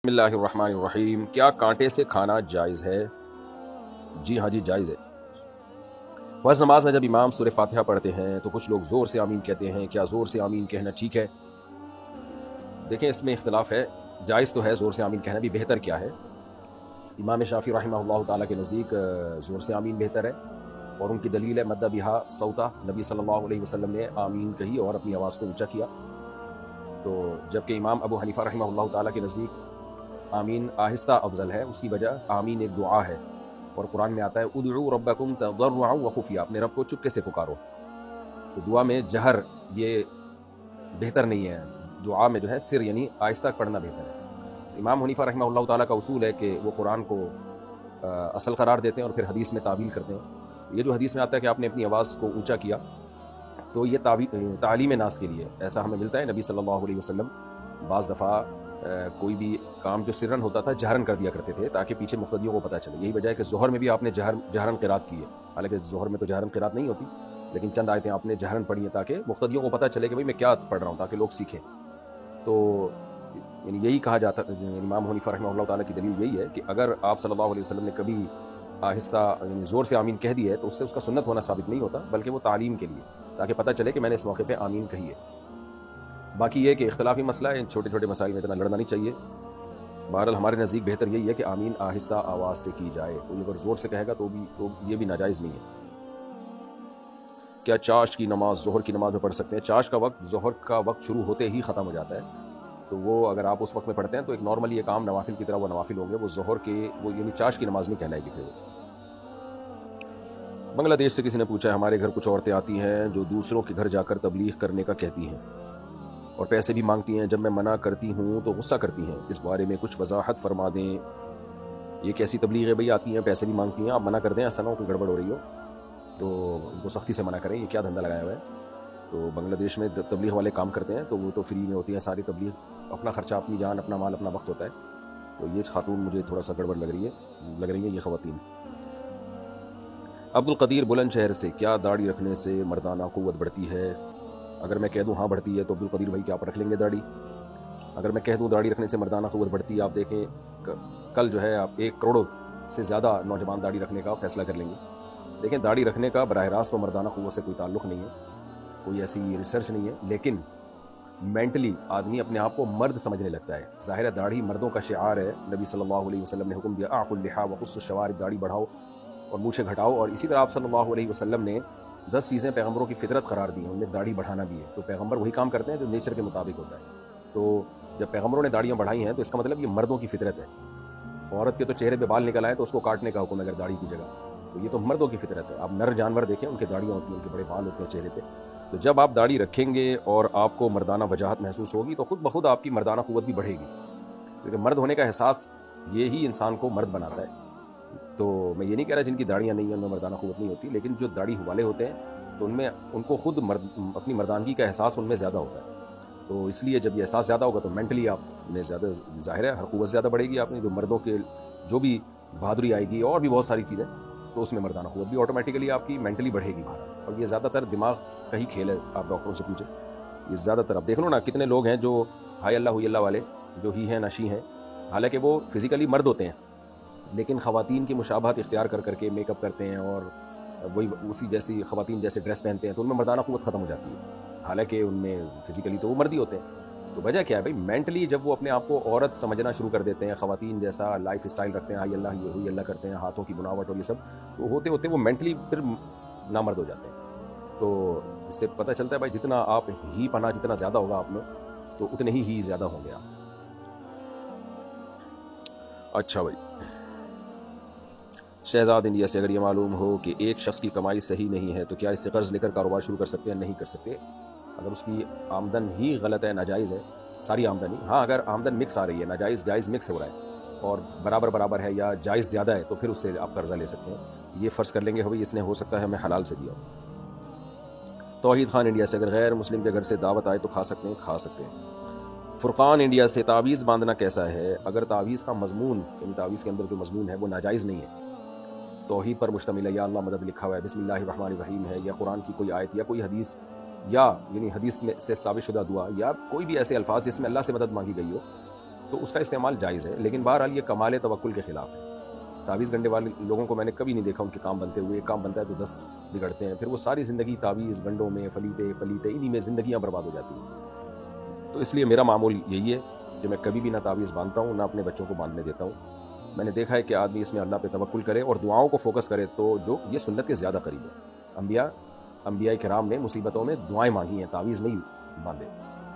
بسم اللہ الرحمن الرحیم۔ کیا کانٹے سے کھانا جائز ہے؟ جی ہاں جی، جائز ہے۔ فرض نماز میں جب امام سورہ فاتحہ پڑھتے ہیں تو کچھ لوگ زور سے آمین کہتے ہیں۔ کیا زور سے آمین کہنا ٹھیک ہے؟ دیکھیں، اس میں اختلاف ہے۔ جائز تو ہے زور سے آمین کہنا، بھی بہتر کیا ہے؟ امام شافعی رحمہ اللہ تعالیٰ کے نزدیک زور سے آمین بہتر ہے، اور ان کی دلیل ہے مد بہا صوتا، نبی صلی اللہ علیہ وسلم نے آمین کہی اور اپنی آواز کو اونچا کیا۔ تو جبکہ امام ابو حنیفہ رحمہ اللہ تعالیٰ کے نزدیک آمین آہستہ افضل ہے۔ اس کی وجہ آمین ایک دعا ہے، اور قرآن میں آتا ہے ادعوا ربکم تضرعا وخفیا، اپنے رب کو چپکے سے پکارو۔ تو دعا میں جہر یہ بہتر نہیں ہے، دعا میں جو ہے سر یعنی آہستہ پڑھنا بہتر ہے۔ امام حنیفہ رحمہ اللہ تعالیٰ کا اصول ہے کہ وہ قرآن کو اصل قرار دیتے ہیں اور پھر حدیث میں تعویل کرتے ہیں۔ یہ جو حدیث میں آتا ہے کہ آپ نے اپنی آواز کو اونچا کیا، تو یہ تعلیم ناس کے لیے ایسا ہمیں ملتا ہے۔ نبی صلی اللہ علیہ وسلم بعض دفعہ کوئی بھی کام جو سرن ہوتا تھا جہرن کر دیا کرتے تھے تاکہ پیچھے مقتدیوں کو پتہ چلے۔ یہی وجہ ہے کہ ظہر میں بھی آپ نے جہرن قرات کی ہے، حالانکہ ظہر میں تو جہرن قرات نہیں ہوتی، لیکن چند آیتیں آپ نے جہرن پڑھی ہیں تاکہ مقتدیوں کو پتہ چلے کہ بھئی میں کیا پڑھ رہا ہوں، تاکہ لوگ سیکھیں۔ تو یعنی یہی کہا جاتا ہے، امام حنیفہ رحمہ اللہ تعالیٰ کی دلیل یہی ہے کہ اگر آپ صلی اللہ علیہ وسلم نے کبھی آہستہ یعنی زور سے آمین کہہ دی ہے تو اس سے اس کا سنت ہونا ثابت نہیں ہوتا، بلکہ وہ تعلیم کے لیے، تاکہ پتہ چلے کہ میں نے اس موقع پہ آمین کہی ہے۔ باقی یہ کہ اختلافی مسئلہ ہے، ان چھوٹے چھوٹے مسائل میں اتنا لڑنا نہیں چاہیے۔ بہرحال ہمارے نزدیک بہتر یہی ہے کہ آمین آہستہ آواز سے کی جائے، کوئی اگر زور سے کہے گا تو یہ بھی ناجائز نہیں ہے۔ کیا چاش کی نماز ظہر کی نماز میں پڑھ سکتے ہیں؟ چاش کا وقت ظہر کا وقت شروع ہوتے ہی ختم ہو جاتا ہے، تو وہ اگر آپ اس وقت میں پڑھتے ہیں تو ایک نارملی ایک عام نوافل کی طرح وہ نوافل ہوں گے، وہ ظہر کے وہ یعنی چاش کی نماز نہیں کہلائے گی۔ پھر بنگلہ دیش سے کسی نے پوچھا ہے، ہمارے گھر کچھ عورتیں آتی ہیں جو دوسروں کے گھر جا کر تبلیغ کرنے کا کہتی ہیں اور پیسے بھی مانگتی ہیں، جب میں منع کرتی ہوں تو غصہ کرتی ہیں، اس بارے میں کچھ وضاحت فرما دیں۔ یہ کیسی تبلیغ ہے بھئی؟ آتی ہیں پیسے بھی مانگتی ہیں، آپ منع کر دیں، ایسا نہ ہو کوئی گڑبڑ ہو رہی ہو تو ان کو سختی سے منع کریں، یہ کیا دھندا لگایا ہوا ہے؟ تو بنگلہ دیش میں تبلیغ والے کام کرتے ہیں تو وہ تو فری میں ہوتی ہیں ساری تبلیغ، اپنا خرچہ، اپنی جان، اپنا مال، اپنا وقت ہوتا ہے، تو یہ خاتون مجھے تھوڑا سا گڑبڑ لگ رہی ہیں یہ خواتین۔ عبد القدیر بلند شہر سے، کیا داڑھی رکھنے سے مردانہ قوت بڑھتی ہے؟ اگر میں کہہ دوں ہاں بڑھتی ہے تو عبد القدیر بھائی کیا آپ رکھ لیں گے داڑھی؟ اگر میں کہہ دوں داڑھی رکھنے سے مردانہ قوت بڑھتی ہے، آپ دیکھیں کل جو ہے آپ 1 کروڑ سے زیادہ نوجوان داڑھی رکھنے کا فیصلہ کر لیں گے۔ دیکھیں، داڑھی رکھنے کا براہ راست تو مردانہ قوت سے کوئی تعلق نہیں ہے، کوئی ایسی ریسرچ نہیں ہے، لیکن مینٹلی آدمی اپنے آپ کو مرد سمجھنے لگتا ہے۔ ظاہر ہے داڑھی مردوں کا شعار ہے، نبی صلی اللہ علیہ وسلم نے حکم دیا اعفوا اللحیٰ وقصوا الشوارب، داڑھی بڑھاؤ اور مونچھیں گھٹاؤ، اور اسی طرح آپ صلی اللہ علیہ وسلم نے 10 چیزیں پیغمبروں کی فطرت قرار دی ہیں، ان میں داڑھی بڑھانا بھی ہے۔ تو پیغمبر وہی کام کرتے ہیں جو نیچر کے مطابق ہوتا ہے، تو جب پیغمبروں نے داڑیاں بڑھائی ہیں تو اس کا مطلب یہ مردوں کی فطرت ہے۔ عورت کے تو چہرے پہ بال نکل آئے تو اس کو کاٹنے کا حکم ہے اگر داڑھی کی جگہ، تو یہ تو مردوں کی فطرت ہے۔ آپ نر جانور دیکھیں، ان کی داڑیاں ہوتی ہیں، ان کے بڑے بال ہوتے ہیں چہرے پہ، تو جب آپ داڑھی رکھیں گے اور آپ کو مردانہ وجاہت محسوس ہوگی تو خود بخود آپ کی مردانہ قوت بھی بڑھے گی، کیونکہ مرد ہونے کا احساس یہی انسان کو مرد بناتا ہے۔ تو میں یہ نہیں کہہ رہا جن کی داڑیاں نہیں ہیں ان میں مردانہ قوت نہیں ہوتی، لیکن جو داڑھی والے ہوتے ہیں تو ان کو خود اپنی مردانگی کا احساس ان میں زیادہ ہوتا ہے، تو اس لیے جب یہ احساس زیادہ ہوگا تو مینٹلی آپ میں زیادہ ظاہر ہے ہر قوت زیادہ بڑھے گی، آپ نے جو مردوں کے جو بھی بہادری آئے گی اور بھی بہت ساری چیزیں، تو اس میں مردانہ قوت بھی آٹومیٹیکلی آپ کی مینٹلی بڑھے گی باہر۔ اور یہ زیادہ تر دماغ کا ہی کھیل ہے، آپ ڈاکٹروں سے پوچھیں، یہ زیادہ تر آپ دیکھ لو نا، کتنے لوگ ہیں جو ہائی اللہ ہوئی اللہ والے جو ہی ہیں نشی ہیں، حالانکہ وہ فزیکلی مرد ہوتے ہیں لیکن خواتین کی مشابہت اختیار کر کر کے میک اپ کرتے ہیں اور وہی اسی جیسی خواتین جیسے ڈریس پہنتے ہیں، تو ان میں مردانہ قوت ختم ہو جاتی ہے، حالانکہ ان میں فزیکلی تو وہ مردی ہوتے ہیں۔ تو وجہ کیا ہے بھائی؟ مینٹلی جب وہ اپنے آپ کو عورت سمجھنا شروع کر دیتے ہیں، خواتین جیسا لائف اسٹائل رکھتے ہیں، ہائی اللہ ہوئی اللہ کرتے ہیں، ہاتھوں کی بناوٹ اور یہ سب، تو ہوتے ہوتے وہ مینٹلی پھر نامرد ہو جاتے ہیں۔ تو اس سے پتہ چلتا ہے بھائی جتنا آپ ہی پناہ جتنا زیادہ ہوگا آپ میں تو اتنے ہی زیادہ ہوں گے آپ۔ اچھا بھائی، شہزاد انڈیا سے، اگر یہ معلوم ہو کہ ایک شخص کی کمائی صحیح نہیں ہے تو کیا اس سے قرض لے کر کاروبار شروع کر سکتے ہیں؟ نہیں کر سکتے، اگر اس کی آمدن ہی غلط ہے، ناجائز ہے، ساری آمدنی، ہاں اگر آمدن مکس آ رہی ہے، ناجائز جائز مکس ہو رہا ہے اور برابر ہے یا جائز زیادہ ہے تو پھر اس سے آپ قرضہ لے سکتے ہیں۔ یہ فرض کر لیں گے بھائی اس نے ہو سکتا ہے ہمیں حلال سے دیا ہو۔ توحید خان انڈیا سے، اگر غیر مسلم کے گھر سے دعوت آئے تو کھا سکتے ہیں؟ کھا سکتے ہیں۔ فرقان انڈیا سے، تعویذ باندھنا کیسا ہے؟ اگر تعویذ کا مضمون یعنی تعویذ کے اندر جو مضمون ہے وہ ناجائز نہیں ہے، توحید پر مشتمل ہے، یا اللہ مدد لکھا ہوا ہے، بسم اللہ الرحمن الرحیم ہے، یا قرآن کی کوئی آیت یا کوئی حدیث، یا یعنی حدیث میں سے ثابت شدہ دعا، یا کوئی بھی ایسے الفاظ جس میں اللہ سے مدد مانگی گئی ہو، تو اس کا استعمال جائز ہے، لیکن بہرحال یہ کمال توکل کے خلاف ہے۔ تعویذ گنڈے والے لوگوں کو میں نے کبھی نہیں دیکھا ان کے کام بنتے ہوئے، ایک کام بنتا ہے تو 10 بگڑتے ہیں، پھر وہ ساری زندگی تعویذ گنڈوں میں پلیتے انہی میں زندگیاں برباد ہو جاتی ہیں۔ تو اس لیے میرا معمول یہی ہے کہ میں کبھی بھی نہ تعویذ باندھتا ہوں، نہ اپنے بچوں کو باندھنے دیتا ہوں۔ میں نے دیکھا ہے کہ آدمی اس میں اللہ پہ توکل کرے اور دعاؤں کو فوکس کرے تو جو یہ سنت کے زیادہ قریب ہے۔ انبیاء کرام نے مصیبتوں میں دعائیں مانگی ہیں، تعویذ نہیں باندھے۔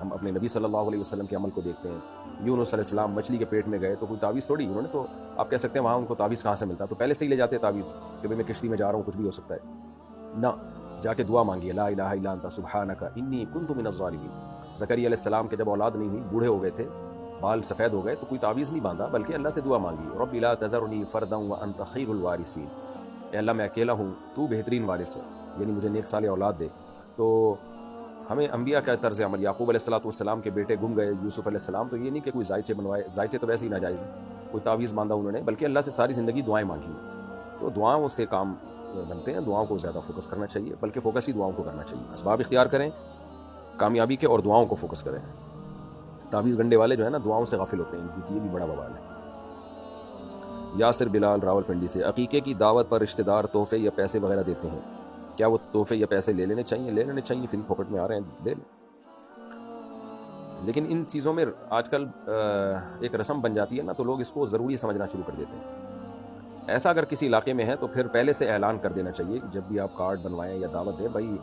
ہم اپنے نبی صلی اللہ علیہ وسلم کے عمل کو دیکھتے ہیں، یونس علیہ السلام مچھلی کے پیٹ میں گئے تو کوئی تعویذ تھوڑی، انہوں نے تو آپ کہہ سکتے ہیں وہاں ان کو تعویذ کہاں سے ملتا، تو پہلے سے ہی لے جاتے تعویذ کہ میں کشتی میں جا رہا ہوں، کچھ بھی ہو سکتا ہے۔ نہ، جا کے دعا مانگی، لا الہ الا انت سبحانک انی کنت من الظالمین۔ زکریا علیہ السلام کے جب اولاد نہیں ہوئی، بوڑھے ہو گئے تھے، بال سفید ہو گئے، تو کوئی تعویذ نہیں باندھا بلکہ اللہ سے دعا مانگی، رب لا تذرنی فردا وانت خیر الوارثین، اے اللہ میں اکیلا ہوں، تو بہترین وارث ہے، یعنی مجھے نیک صالح اولاد دے۔ تو ہمیں انبیاء کا طرز عمل، یعقوب علیہ السلام کے بیٹے گم گئے، یوسف علیہ السلام، تو یہ نہیں کہ کوئی ذائچے بنوائے، ذائچے تو ویسے ہی ناجائز ہیں، کوئی تعویذ باندھا انہوں نے، بلکہ اللہ سے ساری زندگی دعائیں مانگی ہیں۔ تو دعاؤں سے کام بنتے ہیں، دعاؤں کو زیادہ فوکس کرنا چاہیے، بلکہ فوکس ہی دعاؤں کو کرنا چاہیے، اسباب اختیار کریں کامیابی کے اور دعاؤں کو فوکس کریں۔ تعویذ گنڈے والے جو ہے نا دعاؤں سے غافل ہوتے ہیں، کیونکہ یہ بھی بڑا بوال ہے۔ یاسر بلال راولپنڈی سے، عقیقے کی دعوت پر رشتہ دار تحفے یا پیسے وغیرہ دیتے ہیں، کیا وہ تحفے یا پیسے لے لینے چاہیے؟ لے لینے چاہیے، فری پاکٹ میں آ رہے ہیں لے لیں، لیکن ان چیزوں میں آج کل ایک رسم بن جاتی ہے نا، تو لوگ اس کو ضروری سمجھنا شروع کر دیتے ہیں۔ ایسا اگر کسی علاقے میں ہے تو پھر پہلے سے اعلان کر دینا چاہیے، جب بھی آپ کارڈ بنوائیں یا دعوت دیں، بھائی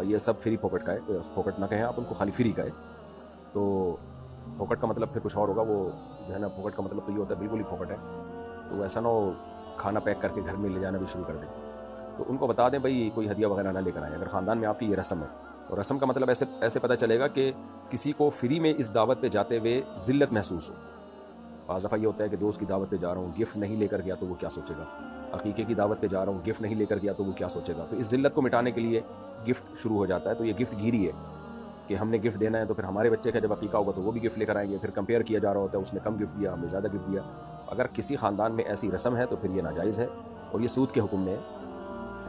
یہ سب فری پاکٹ کا ہے، پاکٹ نہ کہیں آپ ان کو، خالی فری کا ہے۔ تو پاکٹ کا مطلب پھر کچھ اور ہوگا، وہ جو ہے نا پاکٹ کا مطلب تو یہ ہوتا ہے بالکل ہی پاکٹ ہے، تو ایسا نہ ہو کھانا پیک کر کے گھر میں لے جانا بھی شروع کر دیں۔ تو ان کو بتا دیں بھائی کوئی ہدیہ وغیرہ نہ لے کر آئیں، اگر خاندان میں آپ کی یہ رسم ہے، اور رسم کا مطلب ایسے پتہ چلے گا کہ کسی کو فری میں اس دعوت پہ جاتے ہوئے ذلت محسوس ہو۔ بعض دفعہ یہ ہوتا ہے کہ دوست کی دعوت پہ جا رہا ہوں، گفٹ نہیں لے کر گیا تو وہ کیا سوچے گا، عقیقے کی دعوت پہ جا رہا ہوں، گفٹ نہیں لے کر گیا تو وہ کیا سوچے گا، تو اس ذلت کو مٹانے کے لیے گفٹ شروع ہو جاتا ہے۔ تو یہ گفٹ گیری ہے کہ ہم نے گفٹ دینا ہے، تو پھر ہمارے بچے کا جب عقیقہ ہوگا تو وہ بھی گفٹ لے کر آئیں گے، پھر کمپیئر کیا جا رہا ہوتا ہے، اس نے کم گفٹ دیا، ہم نے زیادہ گفٹ دیا۔ اگر کسی خاندان میں ایسی رسم ہے تو پھر یہ ناجائز ہے، اور یہ سود کے حکم میں ہے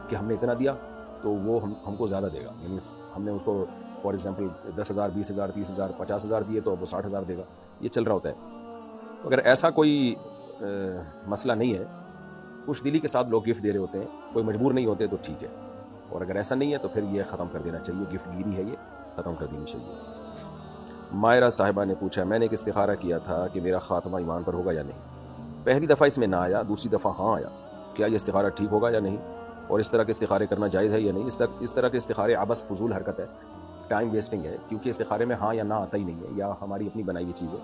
کہ ہم نے اتنا دیا تو وہ ہم کو زیادہ دے گا، یعنی ہم نے اس کو فار ایگزامپل 10,000 20,000 30,000 50,000 دیے تو اب وہ 60,000 دے گا، یہ چل رہا ہوتا ہے۔ اگر ایسا کوئی مسئلہ نہیں ہے، خوش دلی کے ساتھ لوگ گفٹ دے رہے ہوتے ہیں، کوئی مجبور نہیں ہوتے تو ٹھیک ہے، اور اگر ایسا نہیں ہے تو پھر یہ ختم کر دینا چاہیے، گفٹ گیری ہے، یہ ختم کر دینی چاہیے۔ مائرہ صاحبہ نے پوچھا، میں نے ایک استخارہ کیا تھا کہ میرا خاتمہ ایمان پر ہوگا یا نہیں، پہلی دفعہ اس میں نہ آیا، دوسری دفعہ ہاں آیا، کیا یہ استخارہ ٹھیک ہوگا یا نہیں، اور اس طرح کے استخارے کرنا جائز ہے یا نہیں؟ اس طرح کے استخارے عبث فضول حرکت ہے، ٹائم ویسٹنگ ہے، کیونکہ استخارے میں ہاں یا نہ آتا ہی نہیں ہے، یا ہماری اپنی بنائی ہوئی چیز ہے،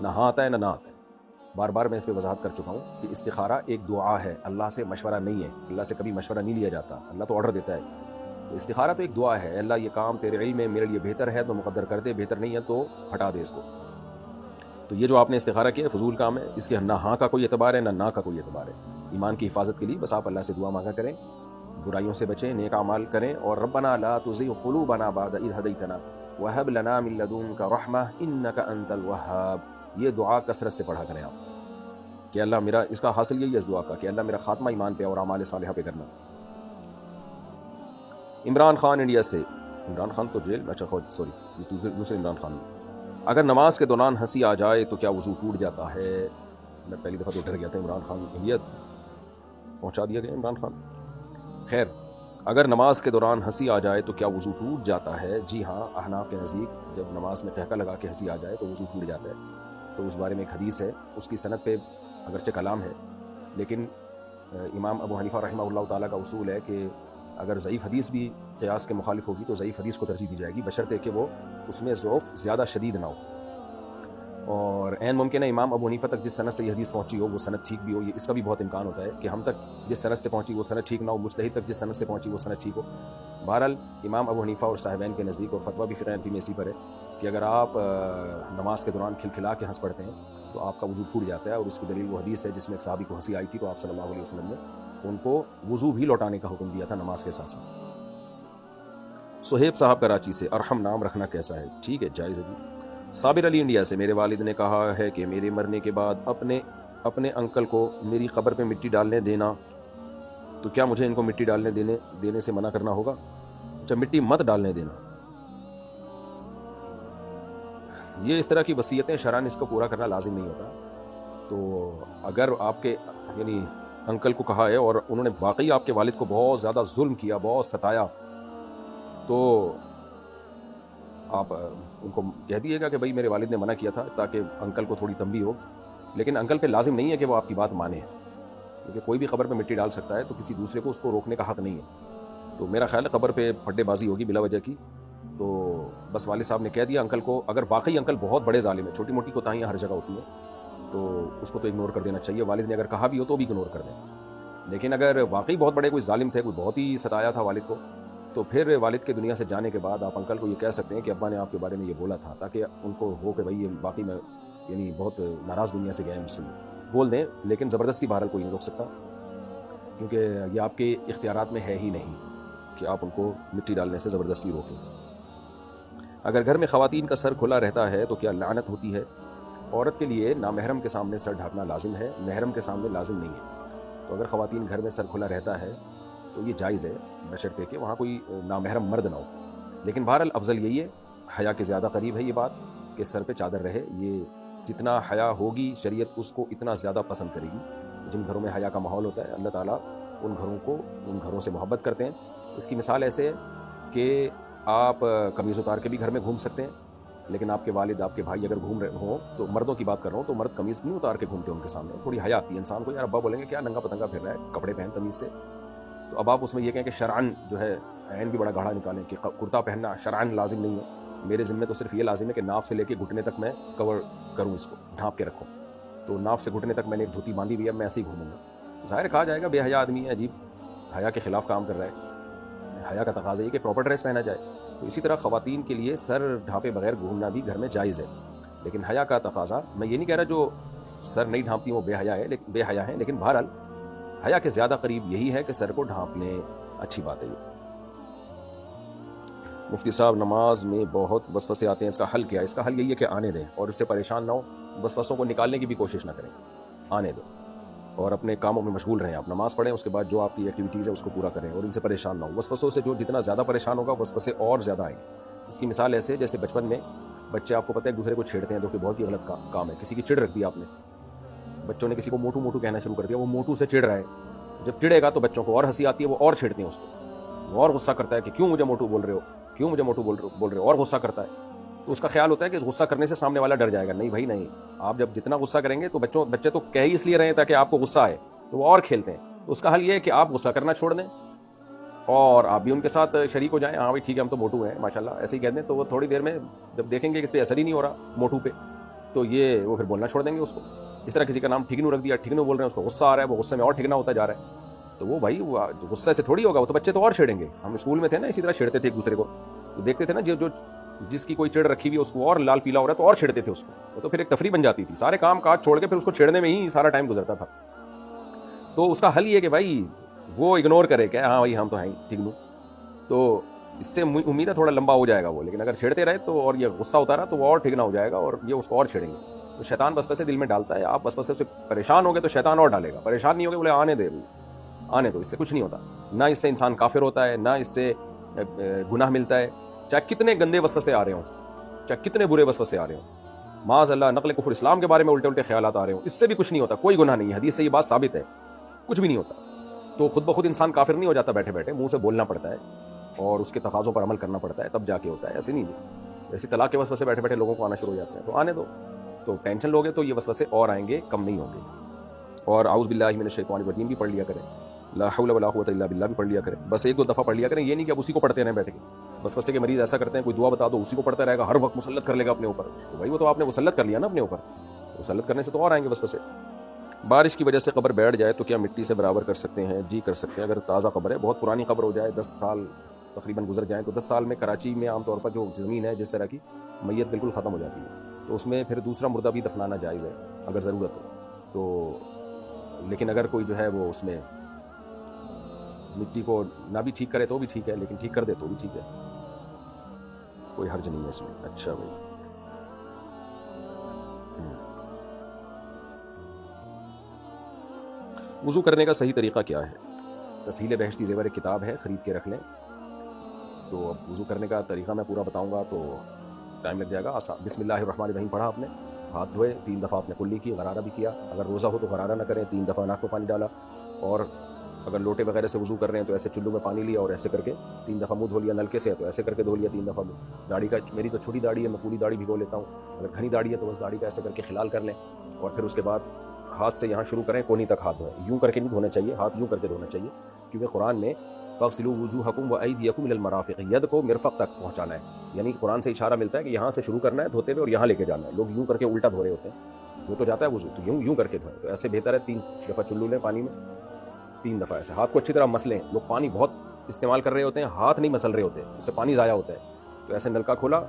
نہ ہاں آتا ہے نہ آتا ہے۔ بار بار میں اس پہ وضاحت کر چکا ہوں کہ استخارہ ایک دعا ہے، اللہ سے مشورہ نہیں ہے، اللہ سے کبھی مشورہ نہیں لیا جاتا، اللہ تو آرڈر دیتا ہے۔ تو استخارہ تو ایک دعا ہے، اللہ یہ کام تیرے علم میں میرے لیے بہتر ہے تو مقدر کر دے، بہتر نہیں ہے تو ہٹا دے اس کو۔ تو یہ جو آپ نے استخارہ کیا فضول کام ہے، اس کے نہ ہاں کا کوئی اعتبار ہے نہ کا کوئی اعتبار ہے۔ ایمان کی حفاظت کے لیے بس آپ اللہ سے دعا مانگا کریں، برائیوں سے بچیں، نیک اعمال کریں، اور ربنا لا تزغ قلوبنا بعد اذ ہدیتنا وہب لنا من لدنک رحمہ انک انت الوہاب، یہ دعا کثرت سے پڑھا کریں آپ کہ اللہ میرا، اس کا حاصل یہی ہے اس دعا کا کہ اللہ میرا خاتمہ ایمان پہ اور اعمال صالحہ پہ کرنا۔ عمران خان انڈیا سے، عمران خان تو جیل میں، اچھا سوری یہ دوسرے عمران خان، اگر نماز کے دوران ہنسی آ جائے تو کیا وضو ٹوٹ جاتا ہے؟ میں پہلی دفعہ تو ڈر گیا تھا، عمران خان انڈیا پہنچا دیا گیا عمران خان۔ خیر، اگر نماز کے دوران ہنسی آ جائے تو کیا وضو ٹوٹ جاتا ہے؟ جی ہاں، احناف کے نزدیک جب نماز میں قہقہ لگا کے ہنسی آ جائے تو وضو ٹوٹ جاتا ہے۔ تو اس بارے میں ایک حدیث ہے، اس کی سند پہ اگرچہ کلام ہے، لیکن امام ابو حنیفہ رحمہ اللہ تعالیٰ کا اصول ہے کہ اگر ضعیف حدیث بھی قیاس کے مخالف ہوگی تو ضعیف حدیث کو ترجیح دی جائے گی، بشرطے کہ وہ اس میں ضعف زیادہ شدید نہ ہو، اور عین ممکن ہے امام ابو حنیفہ تک جس سند سے یہ حدیث پہنچی ہو وہ سند ٹھیک بھی ہو، اس کا بھی بہت امکان ہوتا ہے کہ ہم تک جس سند سے پہنچی وہ سند ٹھیک نہ ہو، مجتہد تک جس سند سے پہنچی وہ سند ٹھیک ہو۔ بہرحال امام ابو حنیفہ اور صاحبین کے نزدیک، اور فتویٰ بھی فقہ حنفی میں اسی پر ہے کہ اگر آپ نماز کے دوران کھلکھلا کے ہنس پڑتے ہیں تو آپ کا وضو ٹوٹ جاتا ہے، اور اس کی دلیل وہ حدیث ہے جس میں ایک صحابی کو ہنسی آئی تھی تو آپ صلی اللہ علیہ وسلم نے ان کو وضو بھی لوٹانے کا حکم دیا تھا نماز کے ساتھ ساتھ۔ سہیب صاحب کراچی سے، ارحم نام رکھنا کیسا ہے؟ ٹھیک ہے، جائز ہے جی۔ صابر علی انڈیا سے، میرے والد نے کہا ہے کہ میرے مرنے کے بعد اپنے انکل کو میری قبر پہ مٹی ڈالنے دینا، تو کیا مجھے ان کو مٹی ڈالنے دینے سے منع کرنا ہوگا؟ اچھا، مٹی مت ڈالنے دینا، یہ اس طرح کی وصیتیں شرعاً اس کو پورا کرنا لازم نہیں ہوتا. تو اگر آپ کے یعنی انکل کو کہا ہے اور انہوں نے واقعی آپ کے والد کو بہت زیادہ ظلم کیا، بہت ستایا، تو آپ ان کو کہہ دیے گا کہ بھائی میرے والد نے منع کیا تھا، تاکہ انکل کو تھوڑی تنبیہ ہو. لیکن انکل پہ لازم نہیں ہے کہ وہ آپ کی بات مانے، کیونکہ کوئی بھی قبر پہ مٹی ڈال سکتا ہے، تو کسی دوسرے کو اس کو روکنے کا حق نہیں ہے. تو میرا خیال ہے قبر پہ پھڈے بازی ہوگی بلا وجہ کی. تو بس والد صاحب نے کہہ دیا انکل کو. اگر واقعی انکل بہت بڑے ظالم ہیں، چھوٹی موٹی کوتاہیاں ہر جگہ ہوتی ہیں، تو اس کو تو اگنور کر دینا چاہیے. والد نے اگر کہا بھی ہو تو بھی اگنور کر دیں. لیکن اگر واقعی بہت بڑے کوئی ظالم تھے، کوئی بہت ہی ستایا تھا والد کو، تو پھر والد کے دنیا سے جانے کے بعد آپ انکل کو یہ کہہ سکتے ہیں کہ ابا نے آپ کے بارے میں یہ بولا تھا، تاکہ ان کو ہو کہ بھائی یہ واقعی میں یعنی بہت ناراض دنیا سے گئے مجھ سے. بول دیں، لیکن زبردستی بہرحال کوئی نہیں روک سکتا، کیونکہ یہ آپ کے اختیارات میں ہے ہی نہیں کہ آپ ان کو مٹی ڈالنے سے زبردستی روکیں. اگر گھر میں خواتین کا سر کھلا رہتا ہے تو کیا لعنت ہوتی ہے؟ عورت کے لیے نامحرم کے سامنے سر ڈھانپنا لازم ہے، محرم کے سامنے لازم نہیں ہے. تو اگر خواتین گھر میں سر کھلا رہتا ہے تو یہ جائز ہے، بشرطے کہ وہاں کوئی نامحرم مرد نہ ہو. لیکن بہرحال افضل یہی ہے، حیا کے زیادہ قریب ہے یہ بات، کہ سر پہ چادر رہے. یہ جتنا حیا ہوگی شریعت اس کو اتنا زیادہ پسند کرے گی. جن گھروں میں حیا کا ماحول ہوتا ہے اللہ تعالیٰ ان گھروں سے محبت کرتے ہیں. اس کی مثال ایسے ہے کہ آپ قمیض اتار کے بھی گھر میں گھوم سکتے ہیں، لیکن آپ کے والد آپ کے بھائی اگر گھوم رہے ہوں، تو مردوں کی بات کر رہا ہوں، تو مرد قمیض نہیں اتار کے گھومتے ان کے سامنے. تھوڑی حیا آتی ہے انسان کو، یار ابا بولیں گے کیا ننگا پتنگا پھر رہا ہے، کپڑے پہن تمیز سے. تو اب آپ اس میں یہ کہیں کہ شرعاً جو ہے عین بھی بڑا گاڑھا نکالیں کہ کرتا پہننا شرعاً لازم نہیں ہے. میرے ذمہ تو صرف یہ لازم ہے کہ ناف سے لے کے گھٹنے تک میں کور کروں، اس کو ڈھانپ کے رکھوں. تو ناف سے گھٹنے تک میں نے ایک دھوتی باندھی ہوئی ہے، میں ایسے ہی گھوموں گا. ظاہر کہا جائے گا بے حیا آدمی ہے، عجیب، حیا کے خلاف کام کر رہا ہے. حیا کا تقاضا یہ کہ پراپر ڈریس پہنا جائے. تو اسی طرح خواتین کے لیے سر ڈھانپے بغیر گھومنا بھی گھر میں جائز ہے. لیکن حیا کا تقاضا، میں یہ نہیں کہہ رہا جو سر نہیں ڈھانپتی وہ بے حیا ہے، لیکن بہرحال حیا کے زیادہ قریب یہی ہے کہ سر کو ڈھانپ لیں. اچھی بات ہے یہ. مفتی صاحب نماز میں بہت وسوسے آتے ہیں، اس کا حل کیا ہے؟ اس کا حل یہی ہے کہ آنے دیں اور اس سے پریشان نہ ہو. وسوسوں کو نکالنے کی بھی کوشش نہ کریں، آنے دیں اور اپنے کاموں میں مشغول رہیں. آپ نماز پڑھیں، اس کے بعد جو آپ کی ایکٹیویٹیز ہے اس کو پورا کریں اور ان سے پریشان نہ ہو. وسوسوں سے جو جتنا زیادہ پریشان ہوگا وسوسے اور زیادہ آئیں گے. اس کی مثال ایسے جیسے بچپن میں بچے آپ کو پتہ ہے ایک دوسرے کو چھیڑتے ہیں، جو کہ بہت ہی غلط کام ہے. کسی کی چڑ رکھ دی آپ نے، بچوں نے کسی کو موٹو موٹو کہنا شروع کر دیا، وہ موٹو سے چڑ رہا ہے. جب چڑے گا تو بچوں کو اور ہنسی آتی ہے، وہ اور چھیڑتے ہیں اس کو، وہ اور غصہ کرتا ہے کہ کیوں مجھے موٹو بول رہے ہو، کیوں مجھے موٹو بول رہے ہو، اور غصہ کرتا ہے. تو اس کا خیال ہوتا ہے کہ اس غصہ کرنے سے سامنے والا ڈر جائے گا. نہیں بھائی نہیں، آپ جب جتنا غصہ کریں گے تو بچے تو کہہ ہی اس لیے رہے ہیں تاکہ آپ کو غصہ آئے، تو وہ اور کھیلتے ہیں. تو اس کا حل یہ ہے کہ آپ غصہ کرنا چھوڑ دیں اور آپ بھی ان کے ساتھ شریک ہو جائیں. ہاں بھائی ٹھیک ہے ہم تو موٹو ہیں ماشاءاللہ، ایسے ہی کہہ دیں. تو وہ تھوڑی دیر میں جب دیکھیں گے کہ اس پہ اثر ہی نہیں ہو رہا موٹو پہ، تو وہ پھر بولنا چھوڑ دیں گے اس کو. اس طرح کسی کا نام ٹھگنو رکھ دیا، ٹھگنو بول رہے ہیں، اس کو غصہ آ رہا ہے، وہ غصے میں اور ٹھگنا ہوتا جا رہا ہے. تو وہ بھائی وہ غصے سے تھوڑی ہوگا، وہ تو بچے تو اور چھیڑیں گے. ہم اسکول میں تھے نا، اسی طرح چھیڑتے تھے ایک دوسرے کو. تو دیکھتے تھے نا جو جس کی کوئی چڑ رکھی ہوئی اس کو اور لال پیلا ہو رہا ہے تو اور چھیڑتے تھے اس کو. وہ تو پھر ایک تفریح بن جاتی تھی، سارے کام کاج چھوڑ کے پھر اس کو چھیڑنے میں ہی سارا ٹائم گزرتا تھا. تو اس کا حل یہ کہ بھائی وہ اگنور کرے کہ ہاں بھائی ہم تو ہیں ٹھگنو. تو اس سے امید ہے تھوڑا لمبا ہو جائے گا وہ. لیکن اگر چھیڑتے رہے تو اور یہ غصہ ہوتا رہا تو وہ اور ٹھگنا ہو جائے گا اور یہ اس کو اور چھیڑیں گے. تو شیطان وسوسے دل میں ڈالتا ہے. آپ وسوسے سے پریشان ہو گے تو شیطان اور ڈالے گا. پریشان نہیں ہوگے بولے آنے دے، آنے دو، اس سے کچھ نہیں ہوتا. نہ اس سے انسان کافر ہوتا ہے، نہ اس سے گناہ ملتا ہے. چاہے کتنے گندے وسوسے آ رہے ہوں، چاہے کتنے برے وسوسے آ رہے ہوں، معاذ اللہ نقل کفر اسلام کے بارے میں الٹے خیالات آ رہے ہوں، اس سے بھی کچھ نہیں ہوتا. کوئی گناہ نہیں ہے، حدیث سے یہ بات ثابت ہے، کچھ بھی نہیں ہوتا. تو خود بخود انسان کافر نہیں ہو جاتا، بیٹھے بیٹھے منہ سے بولنا پڑتا ہے اور اس کے تقاضوں پر عمل کرنا پڑتا ہے تب جا کے ہوتا ہے. ایسے نہیں ہے ایسی طلاق کے وسوسے بیٹھے بیٹھے لوگوں کو آنا شروع ہو جاتے ہیں. تو آنے دو. تو ٹینشن لوگے تو یہ وسوسے اور آئیں گے، کم نہیں ہوں گے. اور اعوذ باللہ من الشیطان الرجیم بھی پڑھ لیا کریں، لا حول ولا قوۃ الا باللہ بھی پڑھ لیا کریں. بس ایک دو دفعہ پڑھ لیا کریں. یہ نہیں کہ اب اسی کو پڑھتے رہیں بیٹھ کے. وسوسے کے مریض ایسا کرتے ہیں، کوئی دعا بتا دو اسی کو پڑھتا رہے گا، ہر وقت مسلط کر لے گا اپنے اوپر. تو بھائی وہ تو آپ نے مسلط کر لیا نا اپنے اوپر. مسلط کرنے سے تو اور آئیں گے وسوسے. بارش کی وجہ سے قبر بیٹھ جائے تو کیا مٹی سے برابر کر سکتے ہیں؟ جی کر سکتے ہیں. اگر تازہ قبر ہے، بہت پرانی قبر ہو جائے، 10 سال تقریباً گزر جائیں، تو 10 سال میں کراچی میں عام طور پر جو زمین ہے جس طرح کی، میت بالکل ختم ہو جاتی ہے. تو اس میں پھر دوسرا مردہ بھی دفنانا جائز ہے اگر ضرورت ہو تو. لیکن اگر کوئی جو ہے وہ اس میں مٹی کو نہ بھی ٹھیک کرے تو بھی ٹھیک ہے، لیکن ٹھیک کر دے تو بھی ٹھیک ہے، کوئی حرج نہیں ہے اس میں. اچھا بھائی، وضو کرنے کا صحیح طریقہ کیا ہے؟ تسہیل بہشتی زیور کتاب ہے، خرید کے رکھ لیں. تو اب وضو کرنے کا طریقہ میں پورا بتاؤں گا تو ٹائم لگ جائے گا. بسم اللہ الرحمن الرحیم پڑھا آپ نے, ہاتھ دھوئے, 3 دفعہ آپ نے کلی کی, غرارہ بھی کیا. اگر روزہ ہو تو غرارہ نہ کریں, 3 دفعہ ناک میں پانی ڈالا. اور اگر لوٹے وغیرہ سے وضو کر رہے ہیں تو ایسے چلو میں پانی لیا اور ایسے کر کے 3 دفعہ منہ دھو لیا. نلکے سے ہے تو ایسے کر کے دھو لیا 3 دفعہ. داڑھی کا, میری تو چھوٹی داڑھی ہے, میں پوری داڑھی بھگو لیتا ہوں. اگر گھنی داڑھی ہے تو بس داڑھی کا ایسے کر کے خلال کر لیں. اور پھر اس کے بعد ہاتھ سے یہاں شروع کریں, کونی تک ہاتھ دھوئیں. یوں کر کے نہیں دھونا چاہیے, ہاتھ یوں کر کے دھونا چاہیے, کیونکہ قرآن میں فاغسلوا وجوہکم وایدیکم الی المرافق, ید کو مرفق تک پہنچانا ہے. یعنی قرآن سے اشارہ ملتا ہے کہ یہاں سے شروع کرنا ہے دھوتے ہوئے اور یہاں لے کے جانا ہے. لوگ یوں کر کے الٹا دھو رہے ہوتے ہیں, وہ تو جاتا ہے وضو, تو یوں کر کے دھوئیں. تو ایسے بہتر ہے 3 دفعہ چلو لیں پانی میں, 3 دفعہ ایسے ہاتھ کو اچھی طرح مسلیں. لوگ پانی بہت استعمال کر رہے ہوتے ہیں, ہاتھ نہیں مسل رہے ہوتے, اس سے پانی ضائع ہوتا ہے. تو ایسے نلکا کھولا,